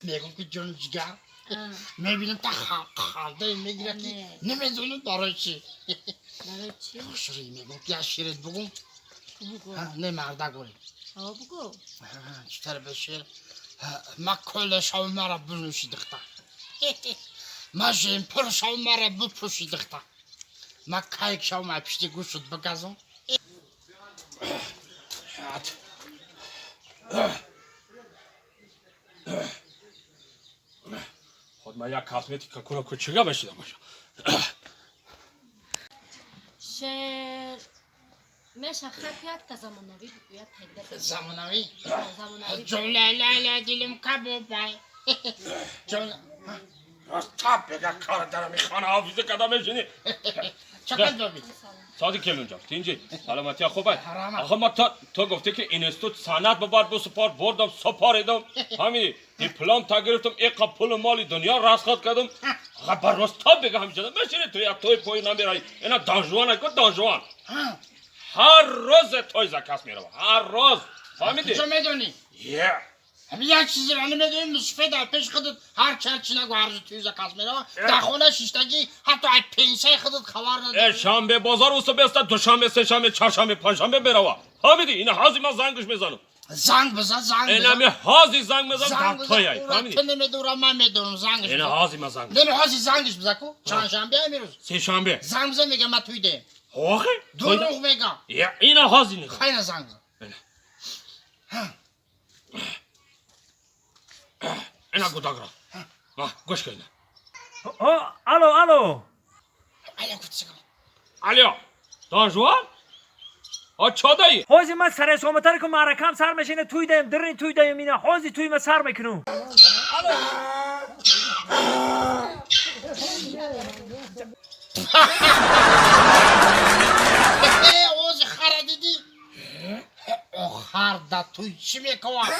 میگم که جون جگر میبینم تا خالده میگیره که نمیدونم برای چی برای چی؟ خوشوری میگم که شیرت بگم بگو نه مرده گوری بگو چطور بشه ما کل شو مرا بنوشیدخته ما جیم پر شو مرا بپوشیدخته ما کایک شو ما پشتی گوشت بگذم خود من یک کاسمتیک کنه کوچیکه بشیدم باشه شعر میشه خطیت که زمانوی بگوید تگده زمانوی زمانوی جمله لیلا دیلم کبوبای جمله راست بگه کار دارم میخوانه حافظه کدام میشینی چقدر ببین سادی کلون جان تینجی سلامتی خوبه حرامه. آخه ما تو گفته که اینستیتوت سند ببر بسپار بردم سپاریدم همین دیپلم تا گرفتم یک پول مالی دنیا رسخت کردم آخه بر راست بگه همیشه میشینی تو یک توی پای نمیرای اینا دانجوان نکن دانجوان هر روز توی زکاس میره هر روز فهمیدی کجا میدونی یه همین یک چیزی رو نمیدونی مصفه در پیش خودت هر چند چی نگو هر توی زکاس میره در خونه شیشتگی حتی از پنسه خودت خبر نداری شنبه بازار وسط بیسته دوشنبه سه‌شنبه چهارشنبه پنجشنبه بروه فهمیدی این حاضی من زنگش میزنم زنگ بزن زنگ اینا بزن می حاضی زنگ میزنم زنگ در توی ای بزن تو فهمیدی نمیدونم من میدونم زنگش اینا بزن حاضی من زنگ نمیخواستی زنگش بزن کو چند شنبه میروز سه‌شنبه زنگ بزن میگم من توی ده آخه دروغ میگم یا اینا حاضی نیست خیلی زنگ بزن اینا گوداگرا گوش کن الو آیا کچکم الو دانجوان چادایی حاجی من سر شامتر که معرکم سر میشینه توی دایم درین توی دایم اینه حاجی توی من سر میکنم اوز خره دیدی او خر دا توی چی میکنم